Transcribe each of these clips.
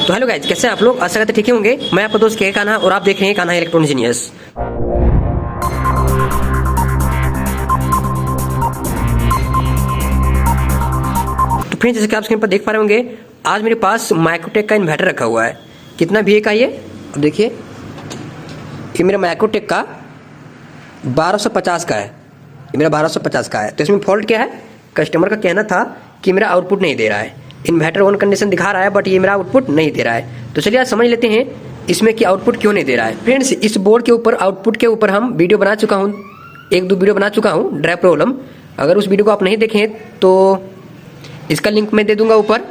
तो hello guys, कैसे हैं आप लोग? आशा करते ठीक ही होंगे। मैं आपका दोस्त के कान्हा और आप देख रहे हैं कान्हा इलेक्ट्रॉनिक जीनियस। तो फ्रेंड्स, जैसे कि आप स्क्रीन पर देख पा रहे होंगे, आज मेरे पास माइक्रोटेक का इन्वर्टर रखा हुआ है। कितना भी का ये, अब देखिए, ये मेरा माइक्रोटेक का 1250 का है। ये मेरा 1250 का है। तो इसमें फॉल्ट क्या है? कस्टमर का कहना था कि मेरा आउटपुट नहीं दे रहा है। इन्वर्टर ऑन कंडीशन दिखा रहा है बट ये मेरा आउटपुट नहीं दे रहा है। तो चलिए आज समझ लेते हैं इसमें कि आउटपुट क्यों नहीं दे रहा है। फ्रेंड्स, इस बोर्ड के ऊपर आउटपुट के ऊपर हम वीडियो बना चुका हूँ, एक दो वीडियो बना चुका हूँ, ड्राइव प्रॉब्लम। अगर उस वीडियो को आप नहीं देखें तो इसका लिंक मैं दे दूंगा ऊपर,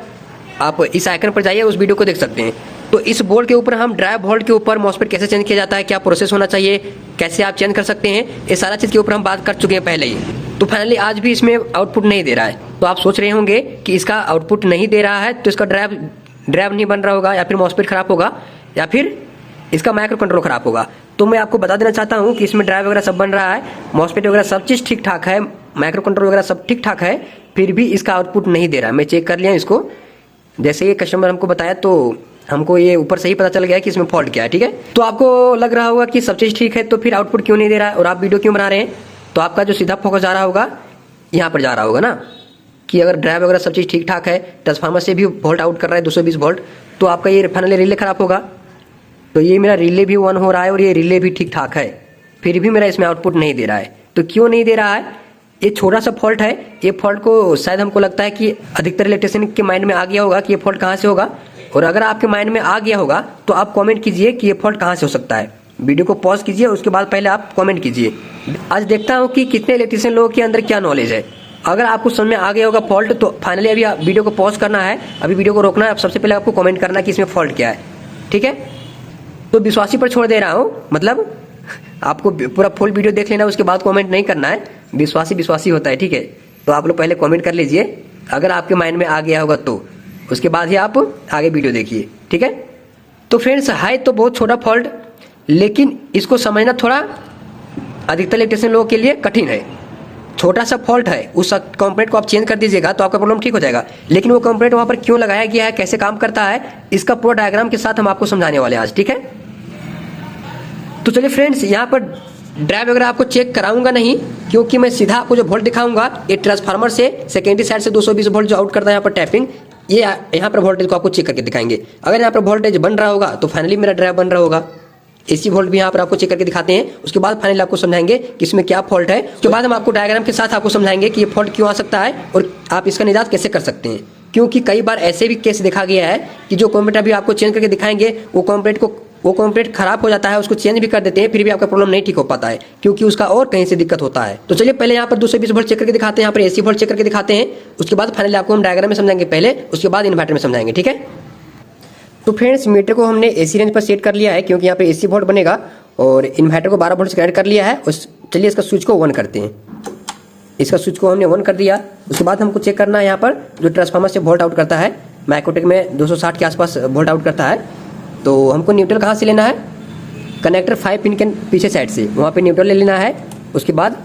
आप इस आइकन पर जाइए, उस वीडियो को देख सकते हैं। तो इस बोर्ड के ऊपर हम ड्राइव वोल्ट के ऊपर मॉसफेट कैसे चेंज किया जाता है, क्या प्रोसेस होना चाहिए, कैसे आप चेंज कर सकते हैं, ये सारा चीज़ के ऊपर हम बात कर चुके हैं पहले ही। तो फाइनली आज भी इसमें आउटपुट नहीं दे रहा है। तो आप सोच रहे होंगे कि इसका आउटपुट नहीं दे रहा है तो इसका ड्राइव नहीं बन रहा होगा, या फिर मॉसफेट खराब होगा, या फिर इसका माइक्रो कंट्रोल खराब होगा। तो मैं आपको बता देना चाहता हूँ कि इसमें ड्राइव वगैरह सब बन रहा है, मॉसफेट वगैरह सब चीज़ ठीक ठाक है, माइक्रो कंट्रोल वगैरह सब ठीक ठाक है, फिर भी इसका आउटपुट नहीं दे रहा है। मैं चेक कर लिया इसको, जैसे ये कस्टमर हमको बताया तो हमको ये ऊपर से ही पता चल गया कि इसमें फॉल्ट क्या है। ठीक है, तो आपको लग रहा होगा कि सब चीज़ ठीक है तो फिर आउटपुट क्यों नहीं दे रहा है और आप वीडियो क्यों बना रहे हैं। तो आपका जो सीधा फोकस जा रहा होगा, यहाँ पर जा रहा होगा ना, कि अगर ड्राइव वगैरह सब चीज़ ठीक ठाक है, ट्रांसफार्मर से भी वोल्ट आउट कर रहा है 220 वोल्ट, तो आपका ये फाइनली रिले खराब होगा। तो ये मेरा रिले भी ऑन हो रहा है और ये रिले भी ठीक ठाक है, फिर भी मेरा इसमें आउटपुट नहीं दे रहा है। तो क्यों नहीं दे रहा है? ये छोटा सा फॉल्ट है। ये फॉल्ट को शायद हमको लगता है कि अधिकतर इलेक्ट्रिशियन के माइंड में आ गया होगा कि ये फॉल्ट कहाँ से होगा। और अगर आपके माइंड में आ गया होगा तो आप कमेंट कीजिए कि ये फॉल्ट कहाँ से हो सकता है। वीडियो को पॉज कीजिए, उसके बाद पहले आप कमेंट कीजिए। आज देखता हूँ कि कितने इलेक्ट्रिशियन लोगों के अंदर क्या नॉलेज है। अगर आपको समझ में आ गया होगा फॉल्ट, तो फाइनली अभी वीडियो को पॉज करना है, अभी वीडियो को रोकना है। अब सबसे पहले आपको कमेंट करना है कि इसमें फॉल्ट क्या है। ठीक है, तो विश्वासी पर छोड़ दे रहा हूँ, मतलब आपको पूरा फुल वीडियो देख लेना, उसके बाद कमेंट नहीं करना है। विश्वासी होता है। ठीक है, तो आप लोग पहले कमेंट कर लीजिए अगर आपके माइंड में आ गया होगा, तो उसके बाद ही आप आगे वीडियो देखिए। ठीक है, तो फ्रेंड्स, है तो बहुत छोटा फॉल्ट, लेकिन इसको समझना थोड़ा अधिकतर इलेक्ट्रिशियन लोगों के लिए कठिन है। छोटा सा फॉल्ट है, उस कंपोनेंट को आप चेंज कर दीजिएगा तो आपका प्रॉब्लम ठीक हो जाएगा। लेकिन वो कंपोनेंट वहाँ पर क्यों लगाया गया है, कैसे काम करता है, इसका पूरा डायग्राम के साथ हम आपको समझाने वाले हैं आज। ठीक है, तो चलिए फ्रेंड्स, यहाँ पर ड्राइव वगैरह आपको चेक कराऊंगा नहीं, क्योंकि मैं सीधा आपको जो वोल्ट दिखाऊंगा, ये ट्रांसफार्मर से सेकेंडरी साइड से 220 वोल्ट जो आउट करता है यहाँ पर टैपिंग, ये यहाँ पर वोल्टेज को आपको चेक करके दिखाएंगे। अगर यहाँ पर वोल्टेज बन रहा होगा तो फाइनली मेरा ड्राइव बन रहा होगा। एसी वोल्ट भी यहाँ पर आपको चेक करके दिखाते हैं, उसके बाद फाइनली आपको समझाएंगे कि इसमें क्या फॉल्ट है। उसके बाद हम आपको डायग्राम के साथ आपको समझाएंगे कि ये फॉल्ट क्यों आ सकता है और आप इसका निजात कैसे कर सकते हैं। क्योंकि कई बार ऐसे भी केस देखा गया है कि जो कंपोनेंट अभी आपको चेंज करके दिखाएंगे, वो कंपोनेंट खराब हो जाता है, उसको चेंज भी कर देते हैं, फिर भी आपका प्रॉब्लम नहीं ठीक हो पाता है, क्योंकि उसका और कहीं से दिक्कत होता है। तो चलिए पहले यहाँ पर 220 वोल्ट चेक करके दिखाते हैं, यहाँ पर एसी वोल्ट चेक करके दिखाते हैं, उसके बाद फाइनली आपको हम डायग्राम में समझाएंगे पहले, उसके बाद इन्वर्टर में समझाएंगे। ठीक है, तो फ्रेंड्स, मीटर को हमने एसी रेंज पर सेट कर लिया है, क्योंकि यहाँ पे एसी वोल्ट बनेगा, और इन्वर्टर को 12 वोल्ट से कनेक्ट कर लिया है। चलिए इसका स्विच को ऑन करते हैं। इसका स्विच को हमने ऑन कर दिया। उसके बाद हमको चेक करना है यहाँ पर जो ट्रांसफार्मर से वोल्ट आउट करता है, माइक्रोटेक में 260 के आसपास वोल्ट आउट करता है। तो हमको न्यूट्रल कहाँ से लेना है? कनेक्टर 5 पिन के पीछे साइड से, वहाँ पे न्यूट्रल ले लेना है। उसके बाद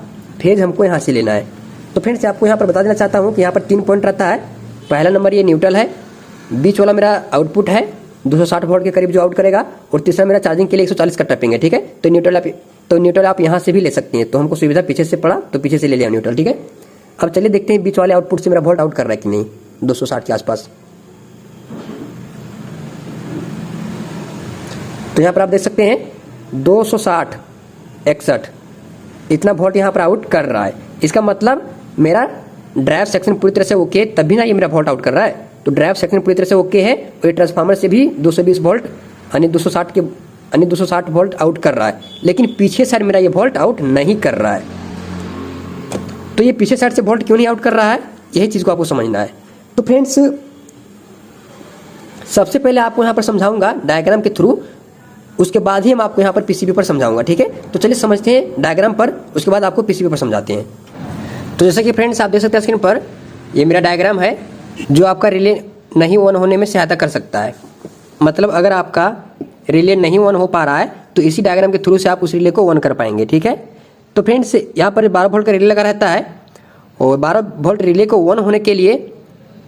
फेज हमको यहाँ से लेना है। तो फ्रेंड्स, आपको यहाँ पर बता देना चाहता हूँ कि यहाँ पर 3 पॉइंट रहता है। पहला नंबर ये न्यूट्रल है, बीच वाला मेरा आउटपुट है 260 वोल्ट के करीब जो आउट करेगा, और तीसरा मेरा चार्जिंग के लिए 140 का टैपिंग है। ठीक है, तो न्यूट्रल आप यहाँ से भी ले सकते हैं। तो हमको सुविधा पीछे से पड़ा तो पीछे से ले लिया न्यूट्रल। ठीक है, अब चलिए देखते हैं बीच वाले आउटपुट से मेरा वोल्ट आउट कर रहा है कि नहीं, 260 के आसपास। तो यहाँ पर आप देख सकते हैं 260 61 इतना वोल्ट यहाँ पर आउट कर रहा है। इसका मतलब मेरा ड्राइव सेक्शन पूरी तरह से ओके, तभी ना ये मेरा वोल्ट आउट कर रहा है। तो ड्राइव सेक्शन पूरी तरह से ओके है, और ये ट्रांसफार्मर से भी 220 वोल्ट यानी 260 वोल्ट आउट कर रहा है। लेकिन पीछे साइड मेरा ये वोल्ट आउट नहीं कर रहा है। तो ये पीछे साइड से वोल्ट क्यों नहीं आउट कर रहा है, यही चीज़ को आपको समझना है। तो फ्रेंड्स, सबसे पहले आपको यहाँ पर समझाऊंगा डायग्राम के थ्रू, उसके बाद ही हम आपको यहाँ पर पीसीबी पर समझाऊंगा। ठीक है, तो चलिए समझते हैं डायग्राम पर, उसके बाद आपको पीसीबी पर समझाते हैं। तो जैसा कि फ्रेंड्स आप देख सकते हैं स्क्रीन पर, ये मेरा डायग्राम है जो आपका रिले नहीं ऑन होने में सहायता कर सकता है। मतलब अगर आपका रिले नहीं ऑन हो पा रहा है तो इसी डायग्राम के थ्रू से आप उस रिले को ऑन कर पाएंगे। ठीक है, तो फ्रेंड्स, यहाँ पर 12 वोल्ट का रिले लगा रहता है, और 12 वोल्ट रिले को ऑन होने के लिए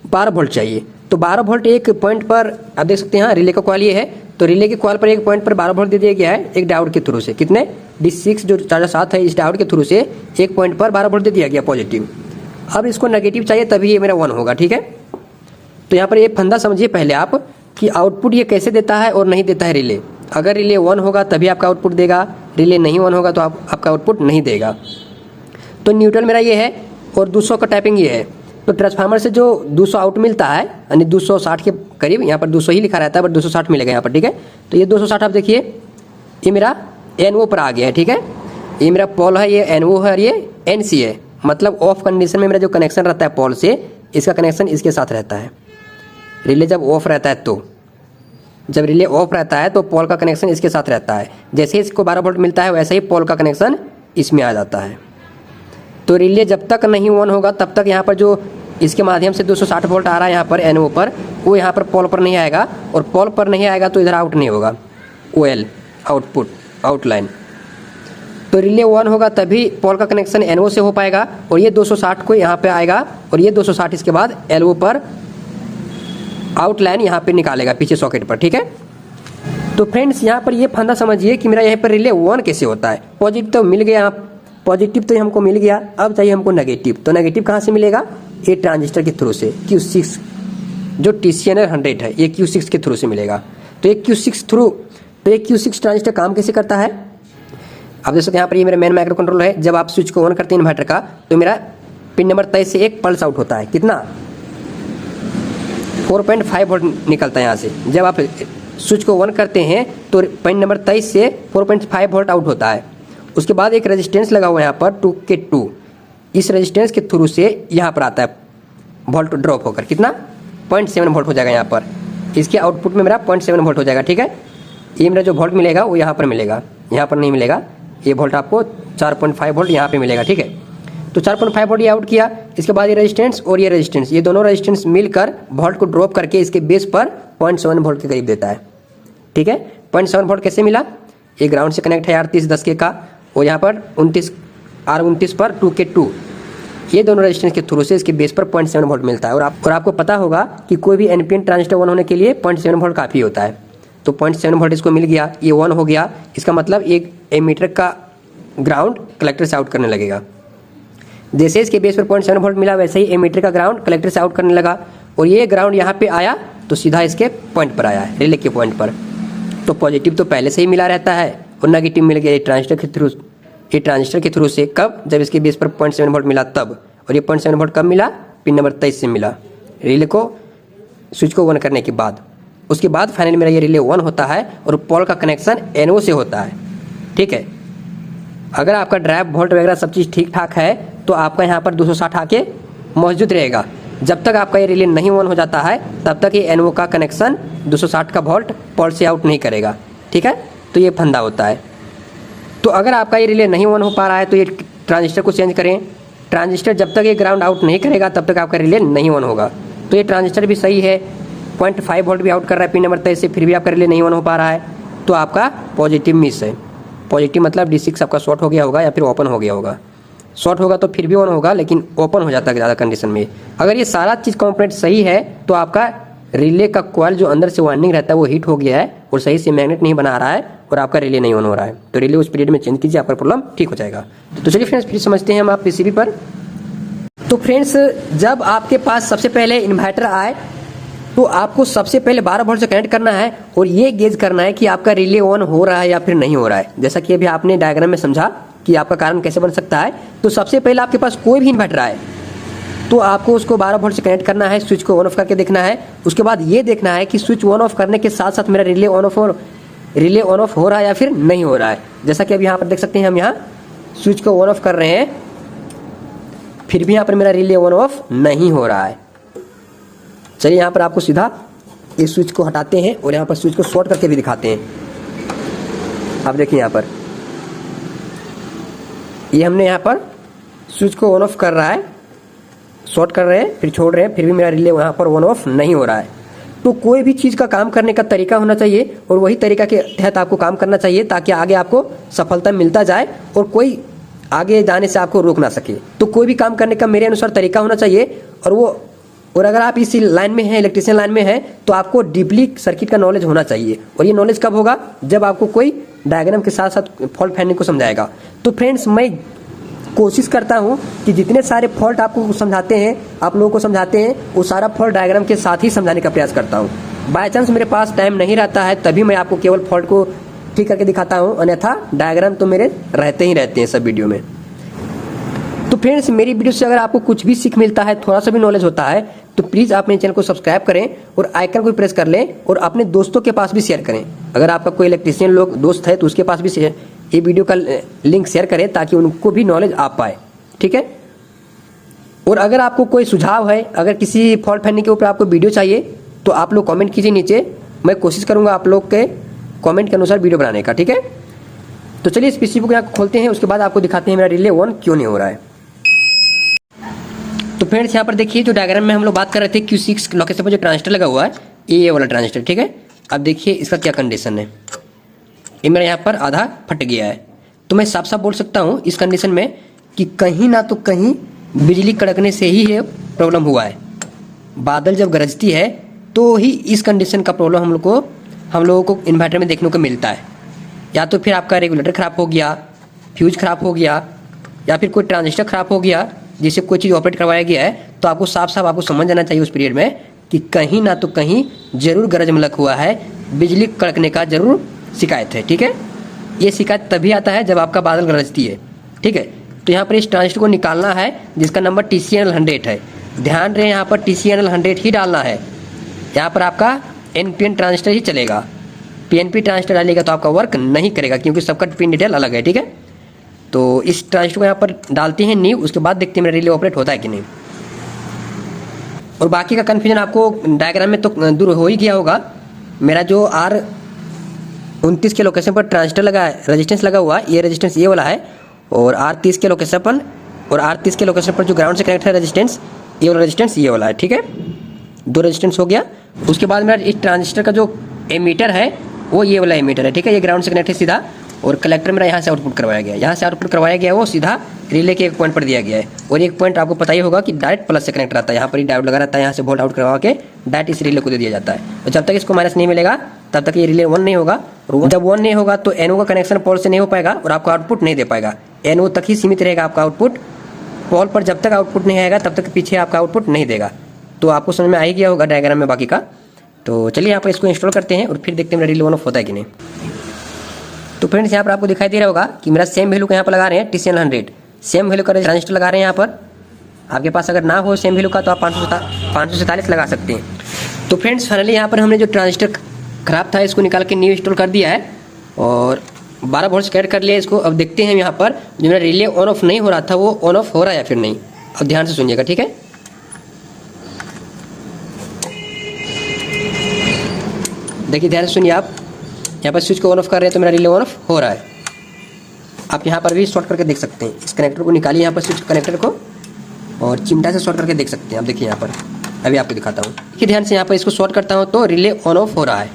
12 वोल्ट चाहिए। तो 12 वोल्ट एक पॉइंट पर आप देख सकते हैं, रिले का कॉइल ये है, तो रिले के कॉइल पर एक पॉइंट पर 12 वोल्ट दे दिया गया है एक डायोड के थ्रू से। कितने? D6 जो चार्जर साथ है इस डायोड के थ्रू से एक पॉइंट पर 12 वोल्ट दे दिया गया पॉजिटिव। अब इसको नेगेटिव चाहिए तभी ये मेरा 1 होगा, ठीक है। तो यहाँ पर ये फंदा समझिए पहले आप कि आउटपुट ये कैसे देता है और नहीं देता है रिले। अगर रिले 1 होगा तभी आपका आउटपुट देगा, रिले नहीं 1 होगा तो आपका आउटपुट नहीं देगा। तो न्यूट्रल मेरा ये है और 200 का टैपिंग ये है। तो ट्रांसफार्मर से जो 200 आउट मिलता है यानी 260 के करीब, यहाँ पर 200 ही लिखा रहता है बट 260 मिलेगा यहाँ पर, ठीक है। तो ये 260 आप देखिए ये मेरा NO पर आ गया है, ठीक है। ये मेरा पोल है, ये NO है और ये NC है, मतलब ऑफ कंडीशन में मेरा जो कनेक्शन रहता है पोल से, इसका कनेक्शन इसके साथ रहता है। रिले जब ऑफ रहता है तो जब रिले ऑफ रहता है तो पोल का कनेक्शन इसके साथ रहता है। जैसे इसको 12 वोल्ट मिलता है वैसे ही पोल का कनेक्शन इसमें आ जाता है। तो रिले जब तक नहीं ऑन होगा तब तक यहाँ पर जो इसके माध्यम से 260 वोल्ट आ रहा है यहाँ पर NO पर, वो यहाँ पर पोल पर नहीं आएगा, और पोल पर नहीं आएगा तो इधर आउट नहीं होगा, OL आउटपुट आउटलाइन। तो रिले ऑन होगा तभी पोल का कनेक्शन NO से हो पाएगा, और ये 260 को यहाँ पे आएगा, और ये 260 इसके बाद LO पर आउटलाइन यहाँ पे निकालेगा पीछे सॉकेट पर, ठीक है। तो फ्रेंड्स यहाँ पर ये फंदा समझिए कि मेरा यहाँ पर रिले ऑन कैसे होता है। पॉजिटिव तो मिल गया, पॉजिटिव तो हमको मिल गया, अब चाहिए हमको नेगेटिव। तो नेगेटिव कहाँ से मिलेगा? ये ट्रांजिस्टर के थ्रू से, Q6 जो TCNR 100 है ये Q6 के थ्रू से मिलेगा। तो ये Q6 ट्रांजिस्टर काम कैसे करता है? आप देख सकते हैं यहाँ पर ये मेरा मेन माइक्रो कंट्रोल है। जब आप स्विच को ऑन करते हैं इन्वर्टर का तो मेरा पिन नंबर 23 से एक पल्स आउट होता है। कितना? 4.5 वोल्ट निकलता है यहाँ से। जब आप स्विच को ऑन करते हैं तो पिन नंबर 23 से 4.5 वोल्ट आउट होता है। उसके बाद एक रेजिस्टेंस लगा हुआ है यहाँ पर 2K2, इस रेजिस्टेंस के थ्रू से यहाँ पर आता है वोल्ट ड्रॉप होकर। कितना? 0.7 वोल्ट हो जाएगा यहाँ पर। इसके आउटपुट में मेरा 0.7 वोल्ट हो जाएगा, ठीक है। ये मेरा जो वोल्ट मिलेगा वो यहाँ पर मिलेगा, यहाँ पर नहीं मिलेगा। ये वोल्ट आपको 4.5 वोल्ट यहाँ पे मिलेगा, ठीक है। तो 4.5 वोल्ट ये आउट किया। इसके बाद ये रेजिस्टेंस और ये रेजिस्टेंस, ये दोनों रेजिस्टेंस मिलकर वोल्ट को ड्रॉप करके इसके बेस पर 0.7 वोल्ट के करीब देता है, ठीक है। 0.7 वोल्ट कैसे मिला? ये ग्राउंड से कनेक्ट है R3010K का, और यहाँ पर 29 पर 2K2, ये दोनों रेजिस्टेंस के थ्रू से इसके बेस पर 0.7 वोल्ट मिलता है। और आपको पता होगा कि कोई भी NPN ट्रांजिस्टर ऑन होने के लिए 0.7 वोल्ट काफ़ी होता है। तो 0.7 वोल्ट इसको मिल गया, ये ऑन हो गया। इसका मतलब एक एमीटर का ग्राउंड कलेक्टर से आउट करने लगेगा। जैसे इसके बेस पर 0.7 वोल्ट मिला वैसे ही एमीटर का ग्राउंड कलेक्टर से आउट करने लगा, और ये ग्राउंड यहाँ पे आया तो सीधा इसके पॉइंट पर आया, रिले के पॉइंट पर। तो पॉजिटिव तो पहले से ही मिला रहता है और नेगेटिव मिल गया ये ट्रांजिस्टर के थ्रू से। कब? जब इसके बेस पर 0.7 वोल्ट मिला तब। और ये 0.7 वोल्ट कब मिला? पिन नंबर 23 से मिला, रिले को स्विच को ऑन करने के बाद। उसके बाद फाइनली मेरा ये रिले ऑन होता है और पोल का कनेक्शन NO से होता है, ठीक है। अगर आपका ड्राइव वोल्ट वगैरह सब चीज़ ठीक ठाक है तो आपका यहाँ पर 260 आके मौजूद रहेगा। जब तक आपका ये रिले नहीं ऑन हो जाता है तब तक ये NO का कनेक्शन 260 का वोल्ट पोल से आउट नहीं करेगा, ठीक है। तो ये फंदा होता है। तो अगर आपका ये रिले नहीं ऑन हो पा रहा है तो ये ट्रांजिस्टर को चेंज करें। ट्रांजिस्टर जब तक ये ग्राउंड आउट नहीं करेगा तब तक आपका रिले नहीं ऑन होगा। तो ये ट्रांजिस्टर भी सही है, 0.5 वोल्ट भी आउट कर रहा है पिन नंबर 23 से, फिर भी आपका रिले नहीं ऑन हो पा रहा है, तो आपका पॉजिटिव मिस है। पॉजिटिव मतलब D6 आपका शॉर्ट हो गया होगा या फिर ओपन हो गया होगा। शॉर्ट होगा तो फिर भी ऑन होगा, लेकिन ओपन हो जाता है ज़्यादा कंडीशन में। अगर ये सारा चीज़ कंपोनेंट सही है तो आपका रिले का कॉइल जो अंदर से वाइंडिंग रहता है वो हीट हो गया है और सही से मैग्नेट नहीं बना रहा है और आपका रिले नहीं ऑन हो रहा है। तो रिले उस पीरियड में चेंज कीजिए, आपका प्रॉब्लम ठीक हो जाएगा। तो चलिए फ्रेंड्स फिर समझते हैं हम आप PCB पर। तो फ्रेंड्स जब आपके पास सबसे पहले इन्वर्टर आए तो आपको सबसे पहले 12 वोल्ट से कनेक्ट करना है और ये गेज करना है कि आपका रिले ऑन हो रहा है या फिर नहीं हो रहा है। जैसा कि अभी आपने डायग्राम में समझा कि आपका कारण कैसे बन सकता है। तो सबसे पहले आपके पास कोई भी इन्वर्टर आए तो आपको उसको 12 वोल्ट से कनेक्ट करना है, स्विच को ऑन ऑफ करके देखना है। उसके बाद ये देखना है कि स्विच ऑन ऑफ करने के साथ साथ मेरा रिले ऑन ऑफ हो रहा है या फिर नहीं हो रहा है। जैसा कि अभी यहाँ पर देख सकते हैं, हम यहाँ स्विच को ऑन ऑफ कर रहे हैं, फिर भी यहाँ पर मेरा रिले ऑन ऑफ नहीं हो रहा है। चलिए यहाँ पर आपको सीधा इस स्विच को हटाते हैं और यहाँ पर स्विच को शॉर्ट करके भी दिखाते हैं। आप देखिए यहाँ पर ये हमने यहाँ पर स्विच को ऑन ऑफ कर रहा है, शॉर्ट कर रहे हैं, फिर छोड़ रहे हैं, फिर भी मेरा रिले वहाँ पर ऑन ऑफ नहीं हो रहा है। तो कोई भी चीज़ का काम करने का तरीका होना चाहिए और वही तरीका के तहत आपको काम करना चाहिए ताकि आगे आपको सफलता मिलता जाए और कोई आगे जाने से आपको रोक ना सके। तो कोई भी काम करने का मेरे अनुसार तरीका होना चाहिए और वो और अगर आप इस लाइन में हैं, इलेक्ट्रिशियन लाइन में हैं, तो आपको डीपली सर्किट का नॉलेज होना चाहिए। और ये नॉलेज कब होगा? जब आपको कोई डायग्राम के साथ साथ फॉल्ट फाइंडिंग को समझाएगा। तो फ्रेंड्स, मैं कोशिश करता हूँ कि जितने सारे फॉल्ट आपको समझाते हैं, आप लोगों को समझाते हैं, वो सारा फॉल्ट डायग्राम के साथ ही समझाने का प्रयास करता हूँ। बाय चांस मेरे पास टाइम नहीं रहता है, तभी मैं आपको केवल फॉल्ट को ठीक करके दिखाता हूँ, अन्यथा डायग्राम तो मेरे रहते ही रहते हैं सब वीडियो में। तो फ्रेंड्स, मेरी वीडियो से अगर आपको कुछ भी सीख मिलता है, थोड़ा सा भी नॉलेज होता है, तो प्लीज़ आप मेरे चैनल को सब्सक्राइब करें और आइकन को प्रेस कर लें और अपने दोस्तों के पास भी शेयर करें। अगर आपका कोई इलेक्ट्रीशियन लोग दोस्त है तो उसके पास भी ये वीडियो का लिंक शेयर करें, ताकि उनको भी नॉलेज आ पाए। ठीक है। और अगर आपको कोई सुझाव है, अगर किसी फॉल्ट फाइंडिंग के ऊपर आपको वीडियो चाहिए, तो आप लोग कमेंट कीजिए नीचे। मैं कोशिश करूँगा आप लोग के कमेंट के अनुसार वीडियो बनाने का। ठीक है। तो चलिए इस पीसी को यहाँ खोलते हैं, उसके बाद आपको दिखाते हैं मेरा रिले ऑन क्यों नहीं हो रहा है। तो फ्रेंड्स, यहाँ पर देखिए, जो डायग्राम में हम लोग बात कर रहे थे Q6 लोकेशन पर जो ट्रांजिस्टर लगा हुआ है, ये वाला ट्रांजिस्टर। ठीक है। अब देखिए इसका क्या कंडीशन है। ये मेरा यहाँ पर आधा फट गया है। तो मैं साफ साफ बोल सकता हूँ इस कंडीशन में कि कहीं ना तो कहीं बिजली कड़कने से ही ये प्रॉब्लम हुआ है। बादल जब गरजती है तो ही इस कंडीशन का प्रॉब्लम हम लोगों को इन्वर्टर में देखने को मिलता है। या तो फिर आपका रेगुलेटर ख़राब हो गया, फ्यूज ख़राब हो गया, या फिर कोई ट्रांजिस्टर ख़राब हो गया जिससे कोई चीज़ ऑपरेट करवाया गया है। तो आपको साफ साफ आपको समझ जाना चाहिए उस पीरियड में कि कहीं ना तो कहीं ज़रूर गरज मलक हुआ है, बिजली कड़कने का ज़रूर शिकायत है। ठीक है। ये शिकायत तभी आता है जब आपका बादल गरजती है। ठीक है। तो यहाँ पर इस ट्रांजिस्टर को निकालना है जिसका नंबर TCNL 100 है। ध्यान रहे, यहाँ पर TCNL 100 ही डालना है। यहाँ पर आपका NPN ट्रांजिस्टर ही चलेगा। PNP ट्रांजिस्टर डालेगा तो आपका वर्क नहीं करेगा, क्योंकि सबका पिन डिटेल अलग है। ठीक है। तो इस ट्रांजिस्टर को यहाँ पर डालते हैं न्यू, उसके बाद देखते हैं मेरा रिले ऑपरेट होता है कि नहीं। और बाकी का कन्फ्यूजन आपको डायग्राम में तो दूर हो ही गया होगा। मेरा जो R29 के लोकेशन पर ट्रांजिस्टर लगा है, रेजिस्टेंस लगा हुआ, ये रेजिस्टेंस ये वाला है। और R30 के लोकेशन पर जो ग्राउंड से कनेक्ट है रेजिस्टेंस, ये वाला रेजिस्टेंस ये वाला है। ठीक है। 2 रेजिस्टेंस हो गया। उसके बाद मेरा इस ट्रांजिस्टर का जो एमीटर है वो ये वाला एमीटर है। ठीक है। ये ग्राउंड से कनेक्ट है सीधा, और कलेक्टर मेरा यहाँ से आउटपुट करवाया गया है। यहाँ से आउटपुट करवाया गया है, वो सीधा रिले के एक पॉइंट पर दिया गया है। और एक पॉइंट आपको पता ही होगा कि डायरेक्ट प्लस से कनेक्ट रहता है। यहाँ पर ही डायोड लगा रहता है, यहाँ से वोल्ट आउट करवा के डायरेक्ट इस रिले को दे दिया जाता है। और जब तक इसको माइनस नहीं मिलेगा तब तक ये रिले 1 नहीं होगा। जब 1 नहीं होगा तो NO का कनेक्शन पोल से नहीं हो पाएगा और आपको आउटपुट नहीं दे पाएगा। NO तक ही सीमित रहेगा आपका आउटपुट। पोल पर जब तक आउटपुट नहीं आएगा तब तक पीछे आपका आउटपुट नहीं देगा। तो आपको समझ में आ ही गया होगा डायग्राम में बाकी का। तो चलिए यहाँ पर इसको इंस्टॉल करते हैं और फिर देखते हैं मेरा रिले ऑन ऑफ होता है कि नहीं। तो फ्रेंड्स, यहाँ पर आपको दिखाई दे रहा होगा कि मेरा सेम वैल्यू का यहाँ पर लगा रहे हैं TCNL 100, सेम वैल्यू का ट्रांजिस्टर लगा रहे हैं यहाँ पर। आपके पास अगर ना हो सेम वैल्यू का तो आप 547 लगा सकते हैं। तो फ्रेंड्स, फाइनली यहाँ पर हमने जो ट्रांजिस्टर खराब था इसको निकाल के न्यू इंस्टॉल कर दिया है और 12 वोल्ट कनेक्ट कर लिया इसको। अब देखते हैं यहाँ पर जो मेरा रिले ऑन ऑफ नहीं हो रहा था वो ऑन ऑफ हो रहा है या फिर नहीं। अब ध्यान से सुनिएगा। ठीक है। देखिए, ध्यान से सुनिए। आप यहाँ पर स्विच को ऑन ऑफ कर रहे हैं तो मेरा रिले ऑन ऑफ हो रहा है। आप यहाँ पर भी शॉर्ट करके देख सकते हैं। इस कनेक्टर को निकालिए यहाँ पर, स्विच कनेक्टर को, और चिमटा से शॉर्ट करके देख सकते हैं। आप देखिए यहाँ पर, अभी आपको दिखाता हूँ। देखिए ध्यान से, यहाँ पर इसको शॉर्ट करता हूँ तो रिले ऑन ऑफ हो रहा है।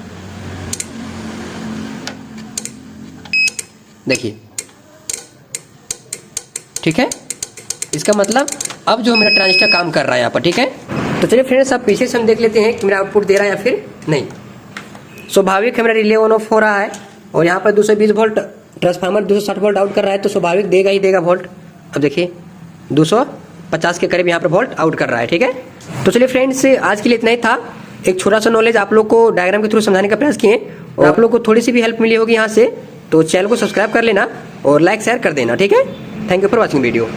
देखिए, ठीक है। इसका मतलब अब जो मेरा ट्रांजिस्टर काम कर रहा है यहाँ पर। ठीक है। तो चलिए फ्रेंड्स, आप पीछे से हम देख लेते हैं कि मेरा आउटपुट दे रहा है या फिर नहीं। स्वाभाविक है मेरा रिले ऑन ऑफ हो रहा है और यहाँ पर 220 वोल्ट ट्रांसफार्मर 260 वोल्ट आउट कर रहा है, तो स्वाभाविक देगा ही देगा वोल्ट। अब देखिए 250 के करीब यहाँ पर वोल्ट आउट कर रहा है। ठीक है। तो चलिए फ्रेंड्स, आज के लिए इतना ही था। एक छोटा सा नॉलेज आप लोग को डायग्राम के थ्रू समझाने का प्रयास किए और आप लोग को थोड़ी सी भी हेल्प मिली होगी यहाँ से, तो चैनल को सब्सक्राइब कर लेना और लाइक शेयर कर देना। ठीक है। Thank you for watching video.